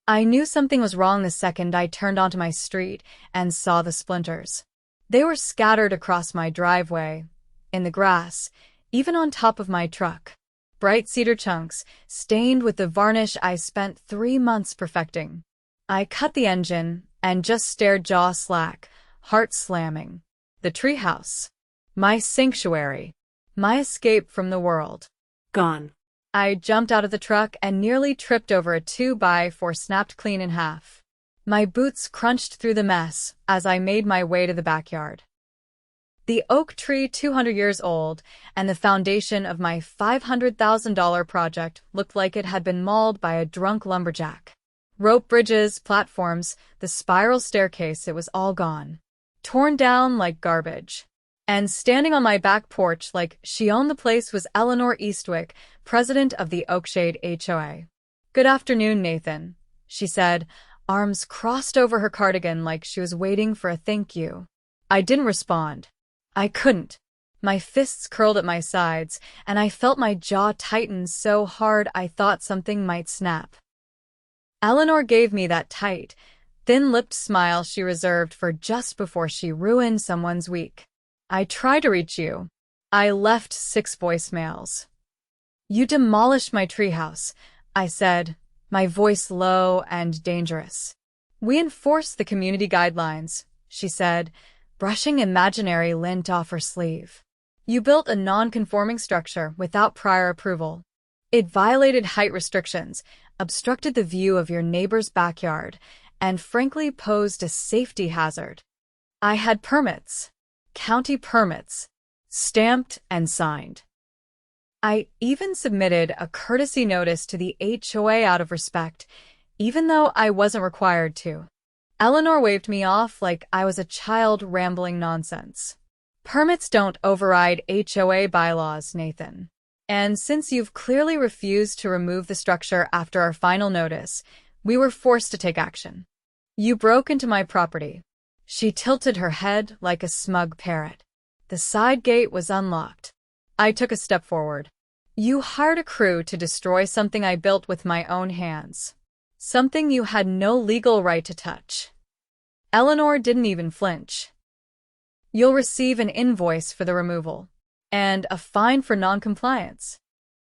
I knew something was wrong the second I turned onto my street and saw the splinters. They were scattered across my driveway, in the grass, even on top of my truck. Bright cedar chunks, stained with the varnish I spent 3 months perfecting. I cut the engine and just stared jaw slack, heart slamming. The treehouse. My sanctuary. My escape from the world. Gone. I jumped out of the truck and nearly tripped over a 2x4 snapped clean in half. My boots crunched through the mess as I made my way to the backyard. The oak tree 200 years old and the foundation of my $500,000 project looked like it had been mauled by a drunk lumberjack. Rope bridges, platforms, the spiral staircase, it was all gone. Torn down like garbage. And standing on my back porch like she owned the place was Eleanor Eastwick, president of the Oakshade HOA. "Good afternoon, Nathan," she said, arms crossed over her cardigan like she was waiting for a thank you. I didn't respond. I couldn't. My fists curled at my sides, and I felt my jaw tighten so hard I thought something might snap. Eleanor gave me that tight, thin-lipped smile she reserved for just before she ruined someone's week. "I tried to reach you. I left 6 voicemails. You demolished my treehouse," I said, my voice low and dangerous. "We enforced the community guidelines," she said, brushing imaginary lint off her sleeve. "You built a non-conforming structure without prior approval. It violated height restrictions, obstructed the view of your neighbor's backyard, and frankly posed a safety hazard. I had permits. County permits, stamped and signed. I even submitted a courtesy notice to the HOA out of respect, even though I wasn't required to." Eleanor waved me off like I was a child rambling nonsense. "Permits don't override HOA bylaws, Nathan. And since you've clearly refused to remove the structure after our final notice, we were forced to take action. You broke into my property." She tilted her head like a smug parrot. The side gate was unlocked. I took a step forward. "You hired a crew to destroy something I built with my own hands. Something you had no legal right to touch." Eleanor didn't even flinch. "You'll receive an invoice for the removal. And a fine for non-compliance."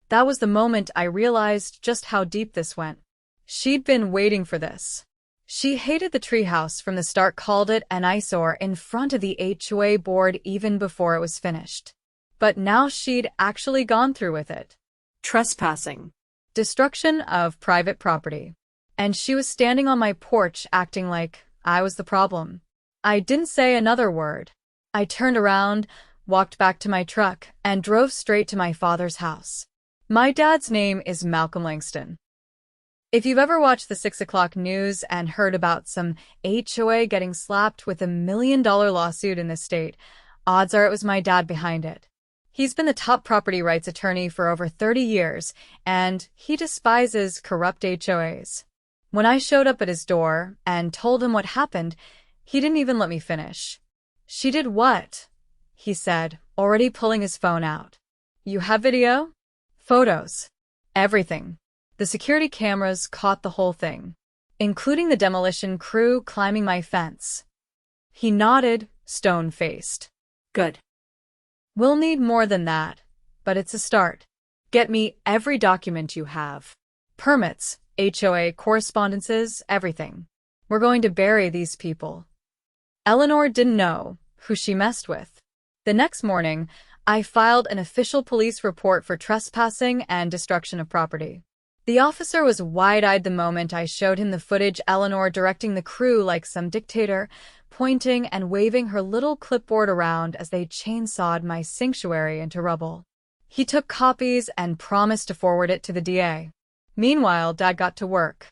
That was the moment I realized just how deep this went. She'd been waiting for this. She hated the treehouse from the start, called it an eyesore in front of the HOA board even before it was finished. But now she'd actually gone through with it. Trespassing. Destruction of private property. And she was standing on my porch acting like I was the problem. I didn't say another word. I turned around, walked back to my truck, and drove straight to my father's house. My dad's name is Nathan Langston. If you've ever watched the 6 o'clock news and heard about some HOA getting slapped with $1 million lawsuit in this state, odds are it was my dad behind it. He's been the top property rights attorney for over 30 years, and he despises corrupt HOAs. When I showed up at his door and told him what happened, he didn't even let me finish. "She did what?" he said, already pulling his phone out. "You have video?" "Photos. Everything." The security cameras caught the whole thing, including the demolition crew climbing my fence. He nodded, stone-faced. "Good. "We'll need more than that, but it's a start. Get me every document you have. Permits, HOA correspondences, everything. We're going to bury these people." Eleanor didn't know who she messed with. The next morning, I filed an official police report for trespassing and destruction of property. The officer was wide-eyed the moment I showed him the footage, Eleanor directing the crew like some dictator, pointing and waving her little clipboard around as they chainsawed my sanctuary into rubble. He took copies and promised to forward it to the DA. Meanwhile, Dad got to work.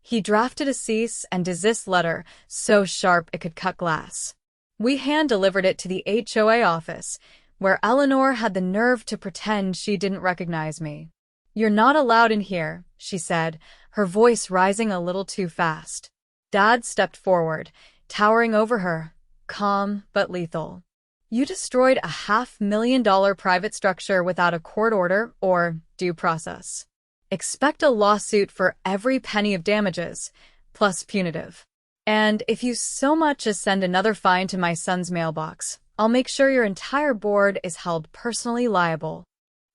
He drafted a cease and desist letter so sharp it could cut glass. We hand-delivered it to the HOA office, where Eleanor had the nerve to pretend she didn't recognize me. "You're not allowed in here," she said, her voice rising a little too fast. Dad stepped forward, towering over her, calm but lethal. "You destroyed a $500,000 private structure without a court order or due process. Expect a lawsuit for every penny of damages, plus punitive. And if you so much as send another fine to my son's mailbox, I'll make sure your entire board is held personally liable.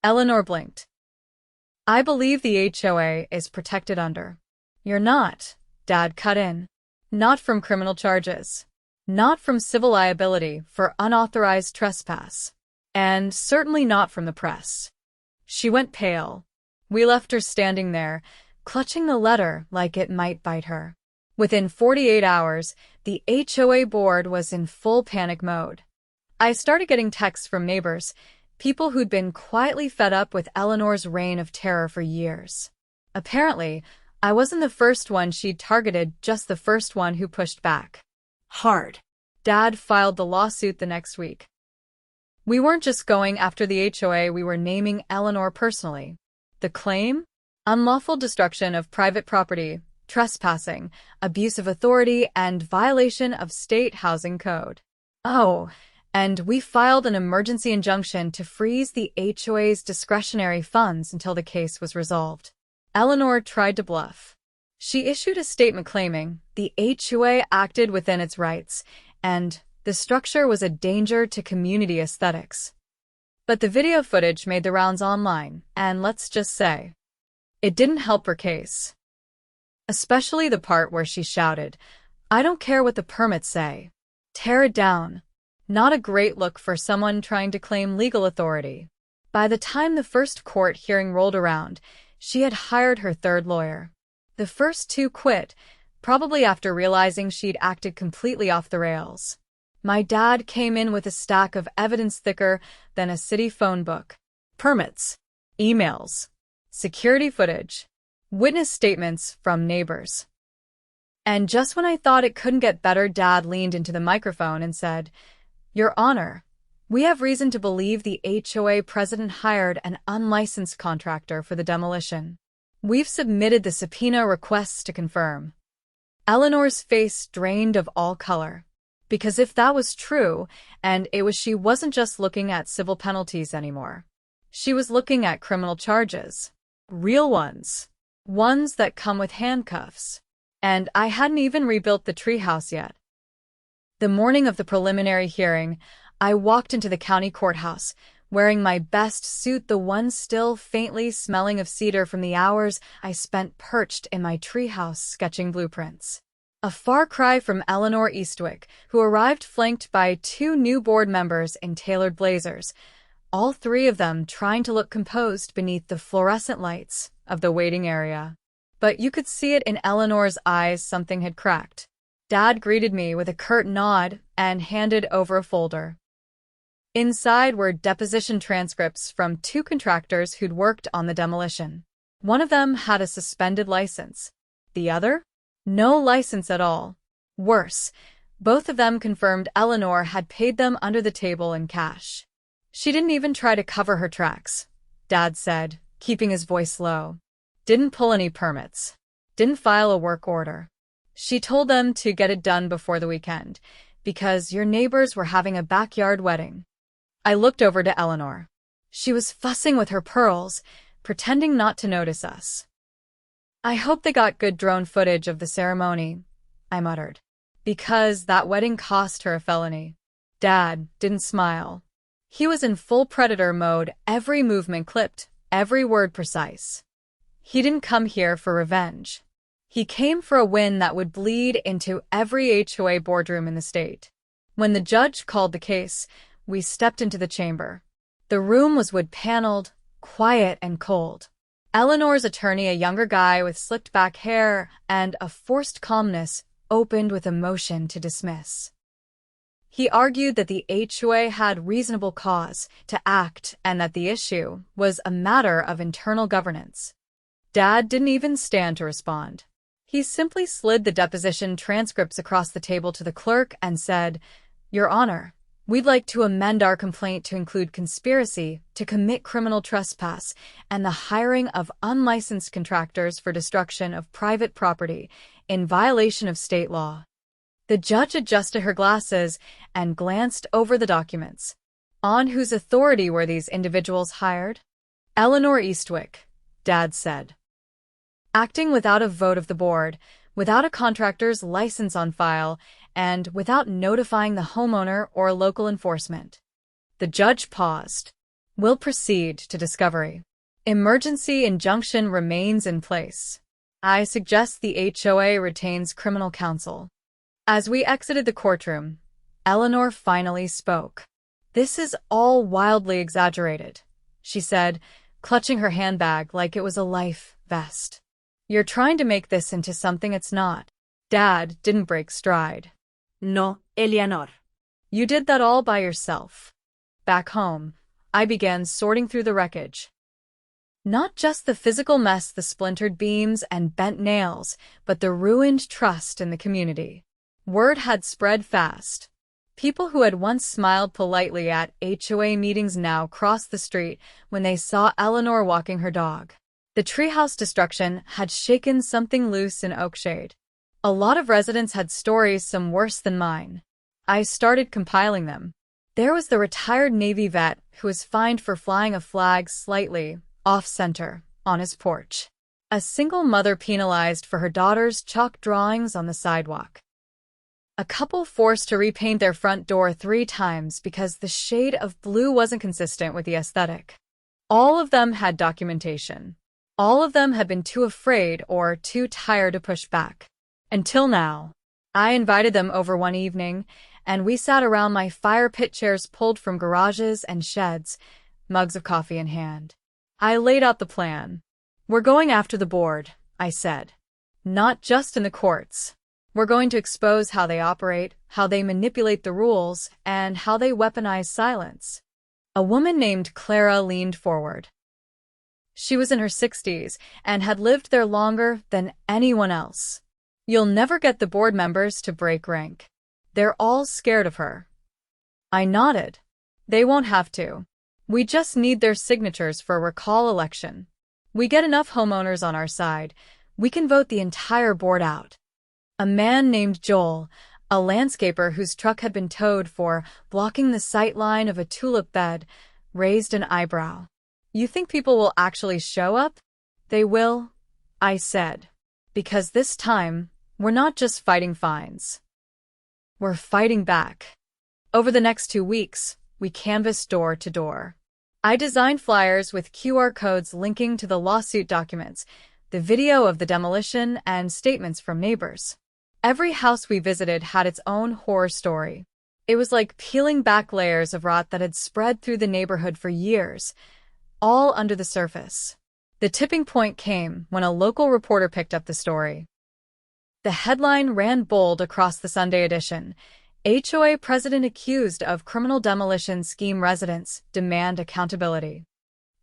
Eleanor blinked. I believe the HOA is protected under. You're not, Dad cut in. Not from criminal charges. Not from civil liability for unauthorized trespass. And certainly not from the press. She went pale. We left her standing there, clutching the letter like it might bite her. Within 48 hours, the HOA board was in full panic mode. I started getting texts from neighbors, people who'd been quietly fed up with Eleanor's reign of terror for years. Apparently, I wasn't the first one she'd targeted, just the first one who pushed back. Hard. Dad filed the lawsuit the next week. We weren't just going after the HOA, we were naming Eleanor personally. The claim? Unlawful destruction of private property, trespassing, abuse of authority, and violation of state housing code. Oh, and we filed an emergency injunction to freeze the HOA's discretionary funds until the case was resolved. Eleanor tried to bluff. She issued a statement claiming the HOA acted within its rights, and the structure was a danger to community aesthetics. But the video footage made the rounds online, and let's just say, it didn't help her case. Especially the part where she shouted, "I don't care what the permits say. Tear it down." Not a great look for someone trying to claim legal authority. By the time the first court hearing rolled around, she had hired her third lawyer. The first two quit, probably after realizing she'd acted completely off the rails. My dad came in with a stack of evidence thicker than a city phone book. Permits, emails, security footage, witness statements from neighbors. And just when I thought it couldn't get better, Dad leaned into the microphone and said, "Your Honor, we have reason to believe the HOA president hired an unlicensed contractor for the demolition. We've submitted the subpoena requests to confirm." Eleanor's face drained of all color. Because if that was true, and she wasn't just looking at civil penalties anymore. She was looking at criminal charges. Real ones. Ones that come with handcuffs. And I hadn't even rebuilt the treehouse yet. The morning of the preliminary hearing, I walked into the county courthouse, wearing my best suit, the one still faintly smelling of cedar from the hours I spent perched in my treehouse sketching blueprints. A far cry from Eleanor Eastwick, who arrived flanked by two new board members in tailored blazers, all three of them trying to look composed beneath the fluorescent lights of the waiting area. But you could see it in Eleanor's eyes, something had cracked. Dad greeted me with a curt nod and handed over a folder. Inside were deposition transcripts from two contractors who'd worked on the demolition. One of them had a suspended license. The other? No license at all. Worse, both of them confirmed Eleanor had paid them under the table in cash. She didn't even try to cover her tracks, Dad said, keeping his voice low. Didn't pull any permits. Didn't file a work order. She told them to get it done before the weekend, because your neighbors were having a backyard wedding. I looked over to Eleanor. She was fussing with her pearls, pretending not to notice us. "I hope they got good drone footage of the ceremony," I muttered, because that wedding cost her a felony. Dad didn't smile. He was in full predator mode, every movement clipped, every word precise. He didn't come here for revenge. He came for a win that would bleed into every HOA boardroom in the state. When the judge called the case, we stepped into the chamber. The room was wood-paneled, quiet and cold. Eleanor's attorney, a younger guy with slicked-back hair and a forced calmness, opened with a motion to dismiss. He argued that the HOA had reasonable cause to act and that the issue was a matter of internal governance. Dad didn't even stand to respond. He simply slid the deposition transcripts across the table to the clerk and said, "Your Honor, we'd like to amend our complaint to include conspiracy to commit criminal trespass and the hiring of unlicensed contractors for destruction of private property in violation of state law." The judge adjusted her glasses and glanced over the documents. On whose authority were these individuals hired? Eleanor Eastwick, Dad said. acting without a vote of the board, without a contractor's license on file, and without notifying the homeowner or local enforcement. The judge paused. We'll proceed to discovery. Emergency injunction remains in place. I suggest the HOA retains criminal counsel. As we exited the courtroom, Eleanor finally spoke. This is all wildly exaggerated, she said, clutching her handbag like it was a life vest. You're trying to make this into something it's not. Dad didn't break stride. No, Eleanor. You did that all by yourself. Back home, I began sorting through the wreckage. Not just the physical mess, the splintered beams and bent nails, but the ruined trust in the community. Word had spread fast. People who had once smiled politely at HOA meetings now crossed the street when they saw Eleanor walking her dog. The treehouse destruction had shaken something loose in Oakshade. A lot of residents had stories, some worse than mine. I started compiling them. There was the retired Navy vet who was fined for flying a flag slightly off-center on his porch. A single mother penalized for her daughter's chalk drawings on the sidewalk. A couple forced to repaint their front door 3 times because the shade of blue wasn't consistent with the aesthetic. All of them had documentation. All of them had been too afraid or too tired to push back. Until now. I invited them over one evening, and we sat around my fire pit chairs pulled from garages and sheds, mugs of coffee in hand. I laid out the plan. We're going after the board, I said. Not just in the courts. We're going to expose how they operate, how they manipulate the rules, and how they weaponize silence. A woman named Clara leaned forward. She was in her 60s and had lived there longer than anyone else. You'll never get the board members to break rank. They're all scared of her. I nodded. They won't have to. We just need their signatures for a recall election. We get enough homeowners on our side, we can vote the entire board out. A man named Joel, a landscaper whose truck had been towed for blocking the sight line of a tulip bed, raised an eyebrow. You think people will actually show up? They will, I said. Because this time, we're not just fighting fines. We're fighting back. Over the next 2 weeks, we canvassed door to door. I designed flyers with QR codes linking to the lawsuit documents, the video of the demolition, and statements from neighbors. Every house we visited had its own horror story. It was like peeling back layers of rot that had spread through the neighborhood for years, all under the surface. The tipping point came when a local reporter picked up the story. The headline ran bold across the Sunday edition. HOA president accused of criminal demolition scheme, residents demand accountability.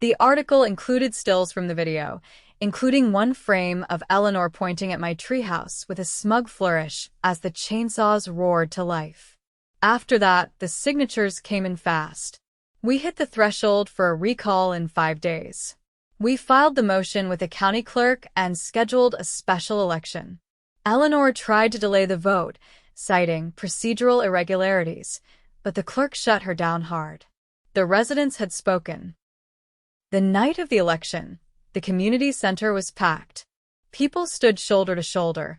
The article included stills from the video, including one frame of Eleanor pointing at my treehouse with a smug flourish as the chainsaws roared to life. After that, the signatures came in fast. We hit the threshold for a recall in 5 days. We filed the motion with the county clerk and scheduled a special election. Eleanor tried to delay the vote, citing procedural irregularities, but the clerk shut her down hard. The residents had spoken. The night of the election, the community center was packed. People stood shoulder to shoulder,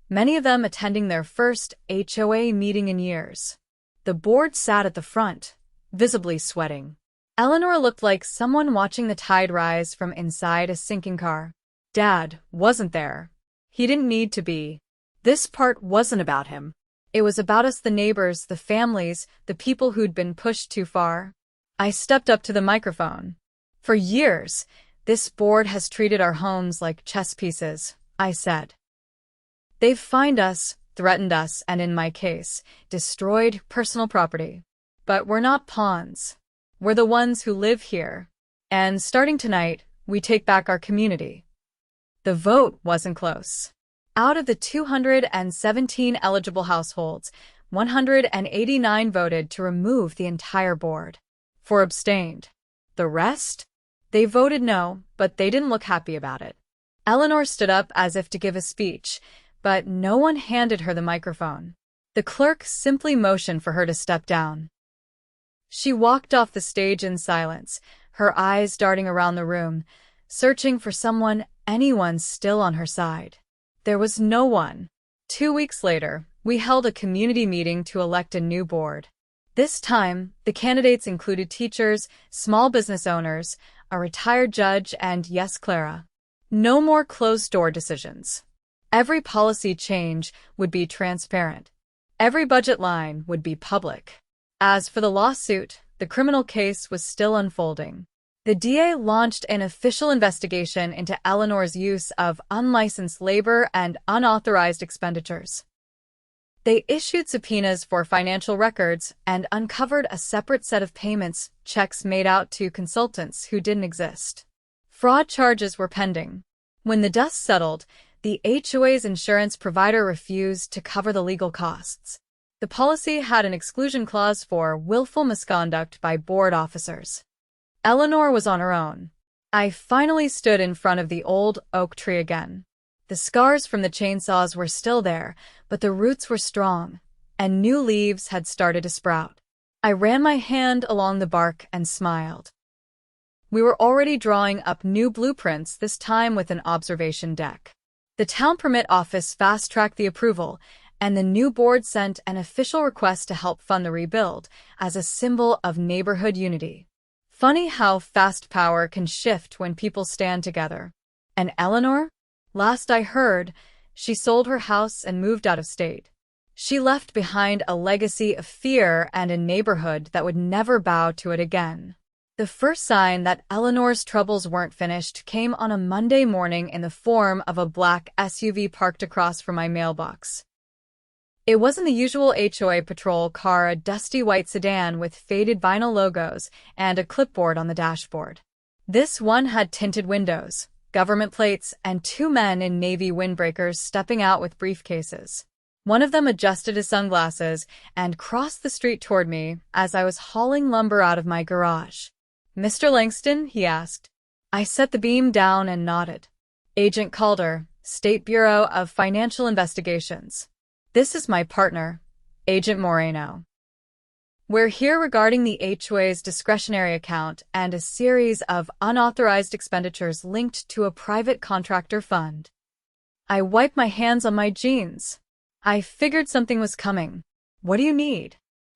many of them attending their first HOA meeting in years. The board sat at the front, visibly sweating. Eleanor looked like someone watching the tide rise from inside a sinking car. Dad wasn't there. He didn't need to be. This part wasn't about him. It was about us, the neighbors, the families, the people who'd been pushed too far. I stepped up to the microphone. For years, this board has treated our homes like chess pieces, I said. They've fined us, threatened us, and in my case, destroyed personal property. But we're not pawns. We're the ones who live here. And starting tonight, we take back our community. The vote wasn't close. Out of the 217 eligible households, 189 voted to remove the entire board. 4 abstained. The rest? They voted no, but they didn't look happy about it. Eleanor stood up as if to give a speech, but no one handed her the microphone. The clerk simply motioned for her to step down. She walked off the stage in silence, her eyes darting around the room, searching for anyone still on her side. There was no one. 2 weeks later, we held a community meeting to elect a new board. This time, the candidates included teachers, small business owners, a retired judge, and yes, Clara. No more closed-door decisions. Every policy change would be transparent. Every budget line would be public. As for the lawsuit, the criminal case was still unfolding. The DA launched an official investigation into Eleanor's use of unlicensed labor and unauthorized expenditures. They issued subpoenas for financial records and uncovered a separate set of checks made out to consultants who didn't exist. Fraud charges were pending. When the dust settled, the HOA's insurance provider refused to cover the legal costs. The policy had an exclusion clause for willful misconduct by board officers. Eleanor was on her own. I finally stood in front of the old oak tree again. The scars from the chainsaws were still there, but the roots were strong, and new leaves had started to sprout. I ran my hand along the bark and smiled. We were already drawing up new blueprints, this time with an observation deck. The town permit office fast-tracked the approval, and the new board sent an official request to help fund the rebuild as a symbol of neighborhood unity. Funny how fast power can shift when people stand together. And Eleanor? Last I heard, she sold her house and moved out of state. She left behind a legacy of fear and a neighborhood that would never bow to it again. The first sign that Eleanor's troubles weren't finished came on a Monday morning in the form of a black SUV parked across from my mailbox. It wasn't the usual HOA patrol car, a dusty white sedan with faded vinyl logos and a clipboard on the dashboard. This one had tinted windows, government plates, and 2 men in navy windbreakers stepping out with briefcases. One of them adjusted his sunglasses and crossed the street toward me as I was hauling lumber out of my garage. "Mr. Langston?" he asked. I set the beam down and nodded. "Agent Calder, State Bureau of Financial Investigations. This is my partner, Agent Moreno. We're here regarding the HOA's discretionary account and a series of unauthorized expenditures linked to a private contractor fund." I wiped my hands on my jeans. I figured something was coming. "What do you need?"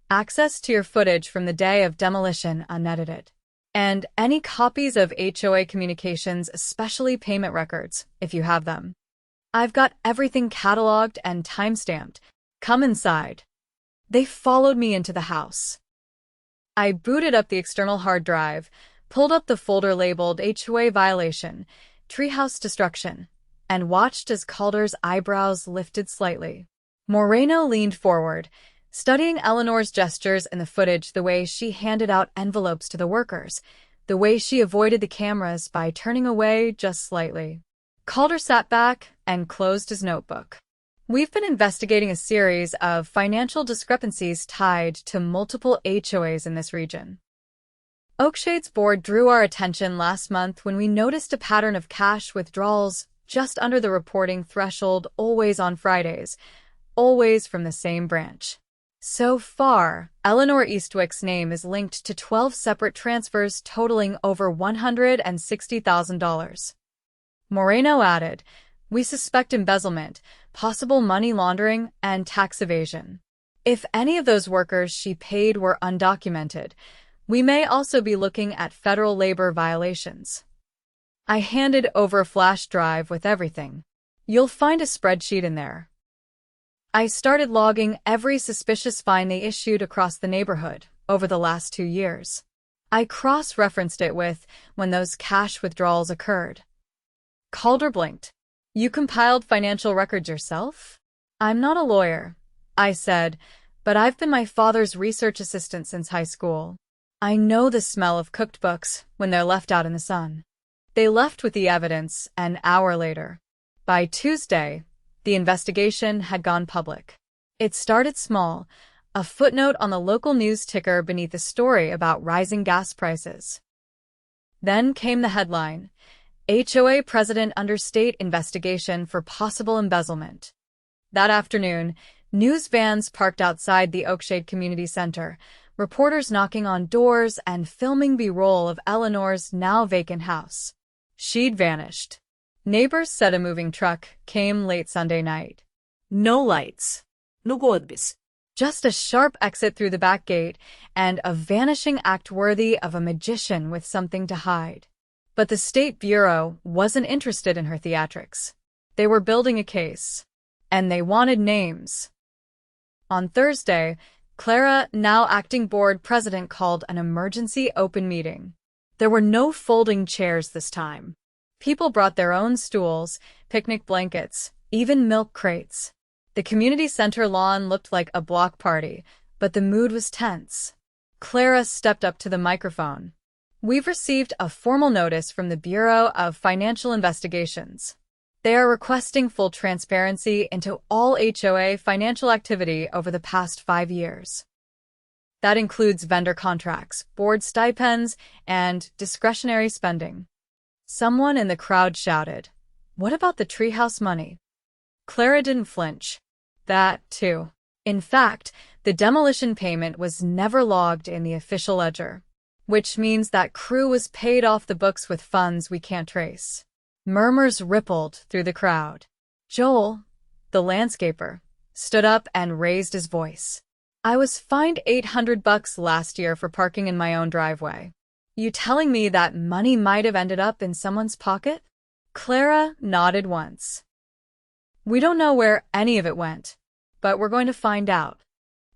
"Access to your footage from the day of demolition unedited. And any copies of HOA communications, especially payment records, if you have them. I've got everything cataloged and timestamped. Come inside." They followed me into the house. I booted up the external hard drive, pulled up the folder labeled HOA violation, Treehouse destruction, and watched as Calder's eyebrows lifted slightly. Moreno leaned forward, studying Eleanor's gestures in the footage, the way she handed out envelopes to the workers, the way she avoided the cameras by turning away just slightly. Calder sat back and closed his notebook. "We've been investigating a series of financial discrepancies tied to multiple HOAs in this region. Oakshade's board drew our attention last month when we noticed a pattern of cash withdrawals just under the reporting threshold, always on Fridays, always from the same branch. So far, Eleanor Eastwick's name is linked to 12 separate transfers totaling over $160,000. Moreno added, "We suspect embezzlement, possible money laundering, and tax evasion. If any of those workers she paid were undocumented, we may also be looking at federal labor violations." I handed over a flash drive with everything. "You'll find a spreadsheet in there." I started logging every suspicious fine they issued across the neighborhood over the last 2 years. I cross-referenced it with when those cash withdrawals occurred. Calder blinked. "You compiled financial records yourself?" "I'm not a lawyer," I said, "but I've been my father's research assistant since high school. I know the smell of cooked books when they're left out in the sun." They left with the evidence an hour later. By Tuesday, the investigation had gone public. It started small, a footnote on the local news ticker beneath a story about rising gas prices. Then came the headline, "HOA President Under State Investigation for Possible Embezzlement." That afternoon, news vans parked outside the Oakshade Community Center, reporters knocking on doors and filming B-roll of Eleanor's now vacant house. She'd vanished. Neighbors said a moving truck came late Sunday night. No lights. Nugu odbis. Just a sharp exit through the back gate and a vanishing act worthy of a magician with something to hide. But the State Bureau wasn't interested in her theatrics. They were building a case. And they wanted names. On Thursday, Clara, now acting board president, called an emergency open meeting. There were no folding chairs this time. People brought their own stools, picnic blankets, even milk crates. The community center lawn looked like a block party, but the mood was tense. Clara stepped up to the microphone. We've received a formal notice from the Bureau of Financial Investigations. They are requesting full transparency into all HOA financial activity over the past 5 years. That includes vendor contracts, board stipends, and discretionary spending. Someone in the crowd shouted, "What about the Treehouse money?" Clara didn't flinch. That, too. In fact, the demolition payment was never logged in the official ledger, which means that crew was paid off the books with funds we can't trace. Murmurs rippled through the crowd. Joel, the landscaper, stood up and raised his voice. "I was fined $800 last year for parking in my own driveway. You telling me that money might have ended up in someone's pocket?" Clara nodded once. "We don't know where any of it went, but we're going to find out."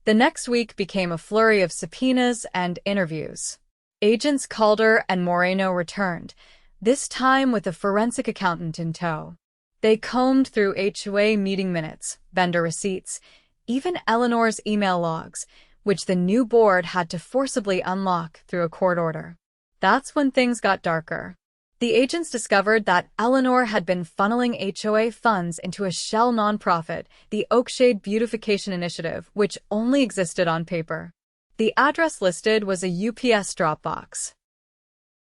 The next week became a flurry of subpoenas and interviews. Agents Calder and Moreno returned, this time with a forensic accountant in tow. They combed through HOA meeting minutes, vendor receipts, even Eleanor's email logs, which the new board had to forcibly unlock through a court order. That's when things got darker. The agents discovered that Eleanor had been funneling HOA funds into a shell nonprofit, the Oakshade Beautification Initiative, which only existed on paper. The address listed was a UPS drop box.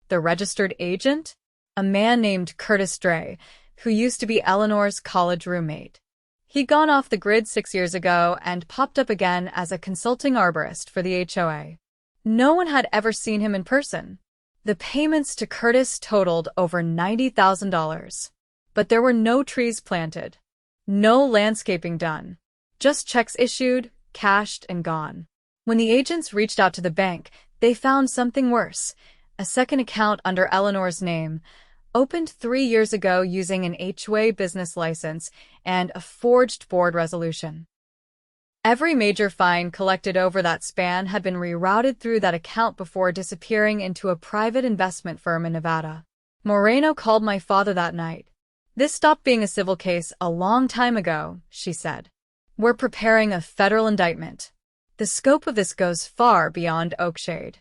The registered agent? A man named Curtis Dray, who used to be Eleanor's college roommate. He'd gone off the grid 6 years ago and popped up again as a consulting arborist for the HOA. No one had ever seen him in person. The payments to Curtis totaled over $90,000. But there were no trees planted. No landscaping done. Just checks issued, cashed, and gone. When the agents reached out to the bank, they found something worse. A second account under Eleanor's name, opened 3 years ago using an HOA business license and a forged board resolution. Every major fine collected over that span had been rerouted through that account before disappearing into a private investment firm in Nevada. Moreno called my father that night. "This stopped being a civil case a long time ago," she said. "We're preparing a federal indictment. The scope of this goes far beyond Oakshade."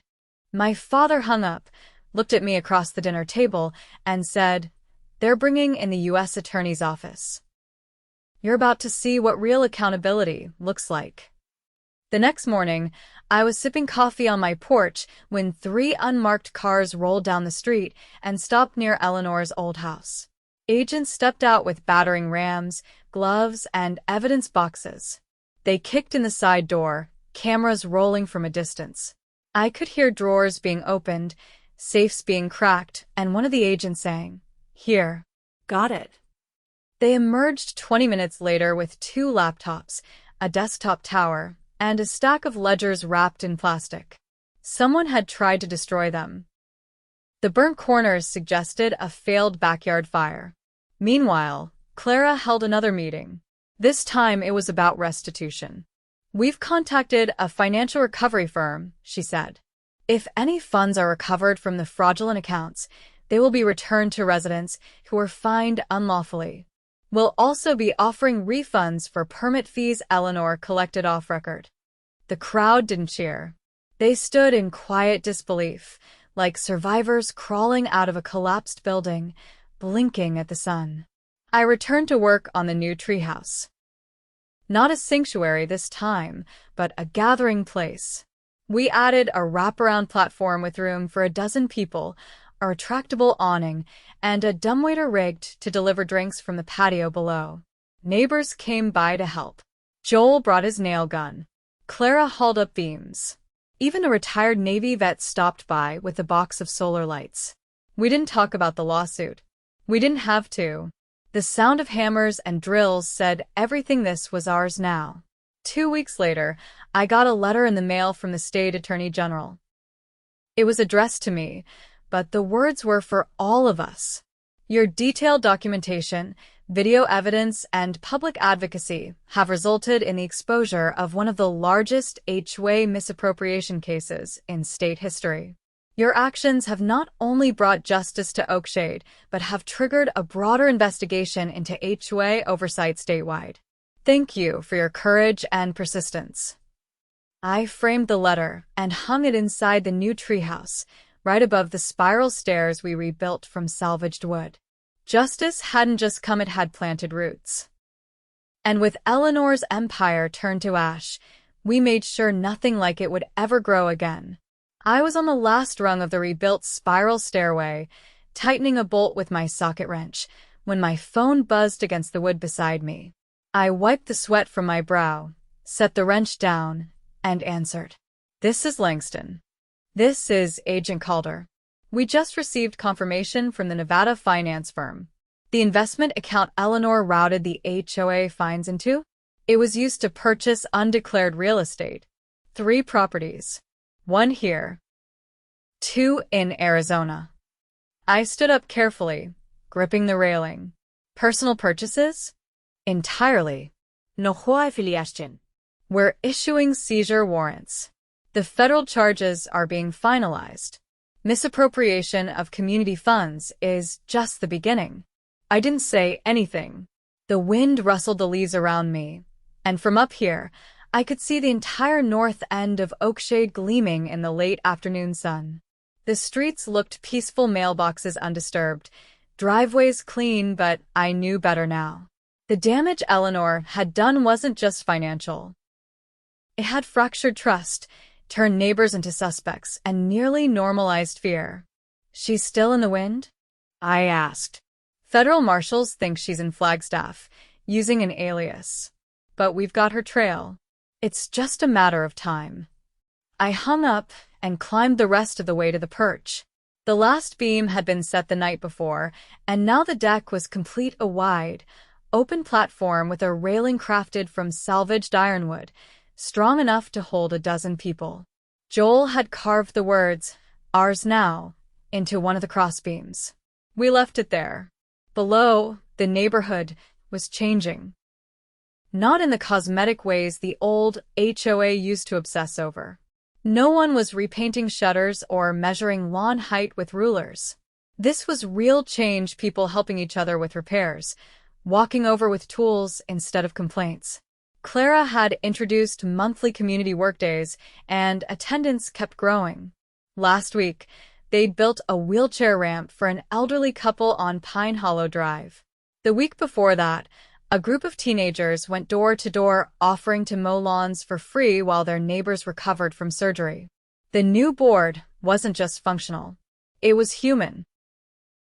My father hung up, looked at me across the dinner table, and said, "They're bringing in the U.S. Attorney's Office. You're about to see what real accountability looks like." The next morning, I was sipping coffee on my porch when 3 unmarked cars rolled down the street and stopped near Eleanor's old house. Agents stepped out with battering rams, gloves, and evidence boxes. They kicked in the side door, cameras rolling from a distance. I could hear drawers being opened, safes being cracked, and one of the agents saying, "Here." Got it. They emerged 20 minutes later with 2 laptops, a desktop tower, and a stack of ledgers wrapped in plastic. Someone had tried to destroy them. The burnt corners suggested a failed backyard fire. Meanwhile, Clara held another meeting. This time it was about restitution. "We've contacted a financial recovery firm," she said. "If any funds are recovered from the fraudulent accounts, they will be returned to residents who were fined unlawfully. We'll also be offering refunds for permit fees Eleanor collected off record." The crowd didn't cheer. They stood in quiet disbelief, like survivors crawling out of a collapsed building, blinking at the sun. I returned to work on the new treehouse. Not a sanctuary this time, but a gathering place. We added a wraparound platform with room for 12 people, a retractable awning, and a dumbwaiter rigged to deliver drinks from the patio below. Neighbors came by to help. Joel brought his nail gun. Clara hauled up beams. Even a retired Navy vet stopped by with a box of solar lights. We didn't talk about the lawsuit. We didn't have to. The sound of hammers and drills said everything. This was ours now. 2 weeks later, I got a letter in the mail from the state attorney general. It was addressed to me, but the words were for all of us. Your detailed documentation, video evidence, and public advocacy have resulted in the exposure of one of the largest HOA misappropriation cases in state history. Your actions have not only brought justice to Oakshade, but have triggered a broader investigation into HOA oversight statewide. Thank you for your courage and persistence. I framed the letter and hung it inside the new treehouse, right above the spiral stairs we rebuilt from salvaged wood. Justice hadn't just come, it had planted roots. And with Eleanor's empire turned to ash, we made sure nothing like it would ever grow again. I was on the last rung of the rebuilt spiral stairway, tightening a bolt with my socket wrench, when my phone buzzed against the wood beside me. I wiped the sweat from my brow, set the wrench down, and answered. This is Langston. This is Agent Calder. We just received confirmation from the Nevada finance firm. The investment account Eleanor routed the HOA fines into? It was used to purchase undeclared real estate. 3 properties. 1 here. 2 in Arizona. I stood up carefully, gripping the railing. Personal purchases? Entirely. No hoa affiliation. We're issuing seizure warrants. The federal charges are being finalized. Misappropriation of community funds is just the beginning. I didn't say anything. The wind rustled the leaves around me, and from up here, I could see the entire north end of Oakshade gleaming in the late afternoon sun. The streets looked peaceful, mailboxes undisturbed, driveways clean, but I knew better now. The damage Eleanor had done wasn't just financial. It had fractured trust, turned neighbors into suspects, and nearly normalized fear. She's still in the wind? I asked. Federal marshals think she's in Flagstaff, using an alias. But we've got her trail. It's just a matter of time. I hung up and climbed the rest of the way to the perch. The last beam had been set the night before, and now the deck was complete, a wide, open platform with a railing crafted from salvaged ironwood, strong enough to hold 12 people. Joel had carved the words, "Ours now," into one of the crossbeams. We left it there. Below, the neighborhood was changing. Not in the cosmetic ways the old HOA used to obsess over. No one was repainting shutters or measuring lawn height with rulers. This was real change, people helping each other with repairs, walking over with tools instead of complaints. Clara had introduced monthly community workdays, and attendance kept growing. Last week, they'd built a wheelchair ramp for an elderly couple on Pine Hollow Drive. The week before that, a group of teenagers went door to door offering to mow lawns for free while their neighbors recovered from surgery. The new board wasn't just functional. It was human.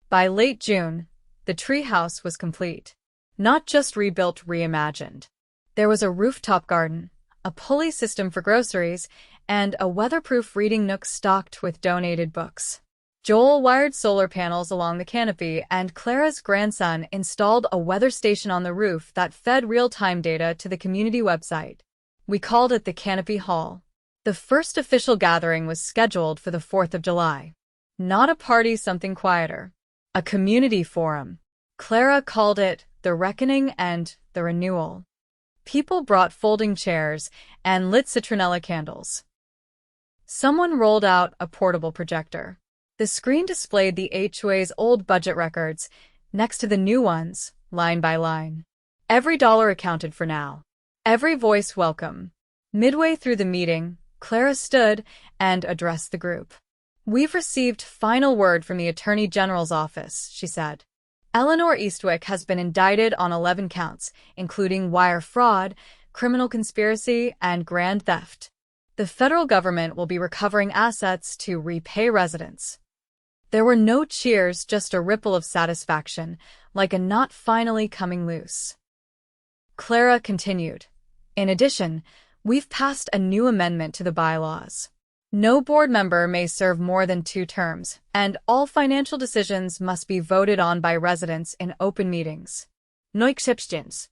By late June, the treehouse was complete. Not just rebuilt, reimagined. There was a rooftop garden, a pulley system for groceries, and a weatherproof reading nook stocked with donated books. Joel wired solar panels along the canopy, and Clara's grandson installed a weather station on the roof that fed real-time data to the community website. We called it the Canopy Hall. The first official gathering was scheduled for the 4th of July. Not a party, something quieter. A community forum. Clara called it the Reckoning and the Renewal. People brought folding chairs and lit citronella candles. Someone rolled out a portable projector. The screen displayed the HOA's old budget records, next to the new ones, line by line. Every dollar accounted for now. Every voice welcome. Midway through the meeting, Clara stood and addressed the group. "We've received final word from the Attorney General's office," she said. "Eleanor Eastwick has been indicted on 11 counts, including wire fraud, criminal conspiracy, and grand theft. The federal government will be recovering assets to repay residents." There were no cheers, just a ripple of satisfaction, like a knot finally coming loose. Clara continued. "In addition, we've passed a new amendment to the bylaws. No board member may serve more than 2 terms, and all financial decisions must be voted on by residents in open meetings. No exceptions.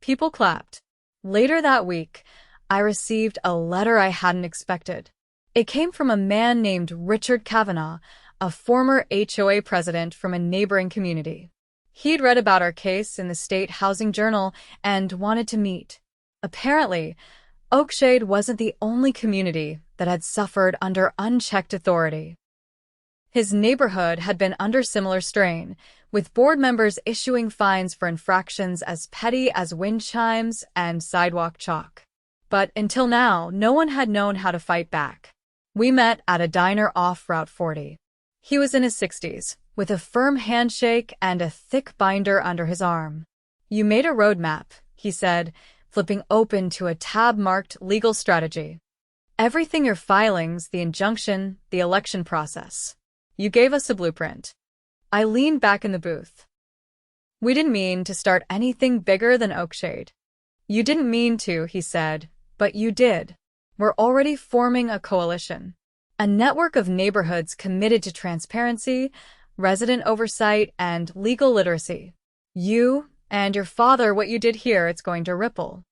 People clapped. Later that week, I received a letter I hadn't expected. It came from a man named Richard Kavanaugh, a former HOA president from a neighboring community. He'd read about our case in the State Housing Journal and wanted to meet. Apparently, Oakshade wasn't the only community that had suffered under unchecked authority. His neighborhood had been under similar strain, with board members issuing fines for infractions as petty as wind chimes and sidewalk chalk. But until now, no one had known how to fight back. We met at a diner off Route 40. He was in his 60s, with a firm handshake and a thick binder under his arm. "You made a roadmap," he said, flipping open to a tab marked Legal Strategy. "Everything, your filings, the injunction, the election process. You gave us a blueprint." I leaned back in the booth. "We didn't mean to start anything bigger than Oakshade." "You didn't mean to," he said, "but you did. We're already forming a coalition. A network of neighborhoods committed to transparency, resident oversight, and legal literacy. You and your father, what you did here, it's going to ripple."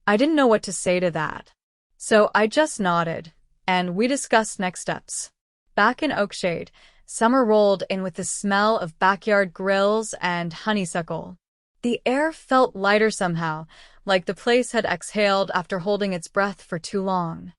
I didn't know what to say to that. So I just nodded, and we discussed next steps. Back in Oakshade, summer rolled in with the smell of backyard grills and honeysuckle. The air felt lighter somehow, like the place had exhaled after holding its breath for too long.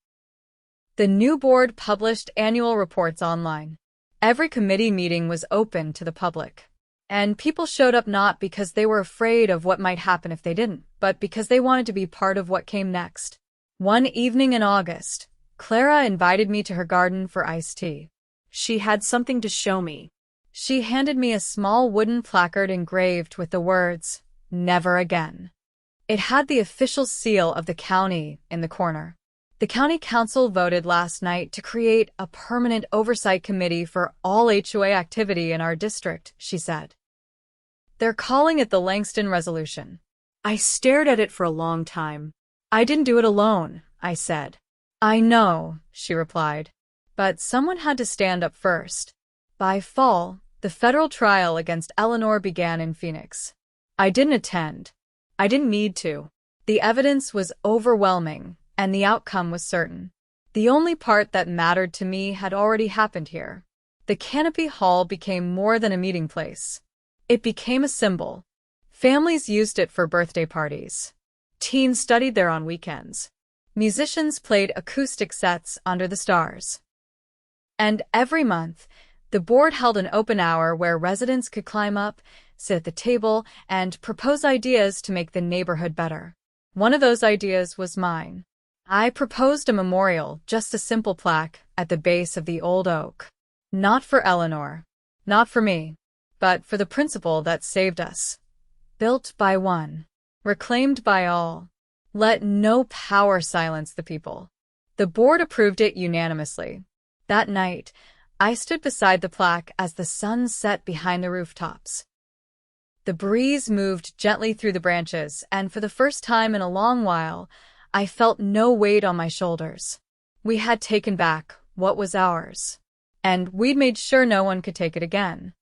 The new board published annual reports online. Every committee meeting was open to the public. And people showed up not because they were afraid of what might happen if they didn't, but because they wanted to be part of what came next. One evening in August, Clara invited me to her garden for iced tea. She had something to show me. She handed me a small wooden placard engraved with the words, "Never Again." It had the official seal of the county in the corner. "The county council voted last night to create a permanent oversight committee for all HOA activity in our district," she said. "They're calling it the Langston Resolution." I stared at it for a long time. "I didn't do it alone," I said. "I know," she replied. "But someone had to stand up first." By fall, the federal trial against Eleanor began in Phoenix. I didn't attend. I didn't need to. The evidence was overwhelming, and the outcome was certain. The only part that mattered to me had already happened here. The Canopy Hall became more than a meeting place. It became a symbol. Families used it for birthday parties. Teens studied there on weekends. Musicians played acoustic sets under the stars. And every month, the board held an open hour where residents could climb up, sit at the table, and propose ideas to make the neighborhood better. One of those ideas was mine. I proposed a memorial, just a simple plaque, at the base of the old oak. Not for Eleanor. Not for me. But for the principle that saved us. Built by one. Reclaimed by all. Let no power silence the people. The board approved it unanimously. That night, I stood beside the plaque as the sun set behind the rooftops. The breeze moved gently through the branches, and for the first time in a long while, I felt no weight on my shoulders. We had taken back what was ours. And we'd made sure no one could take it again.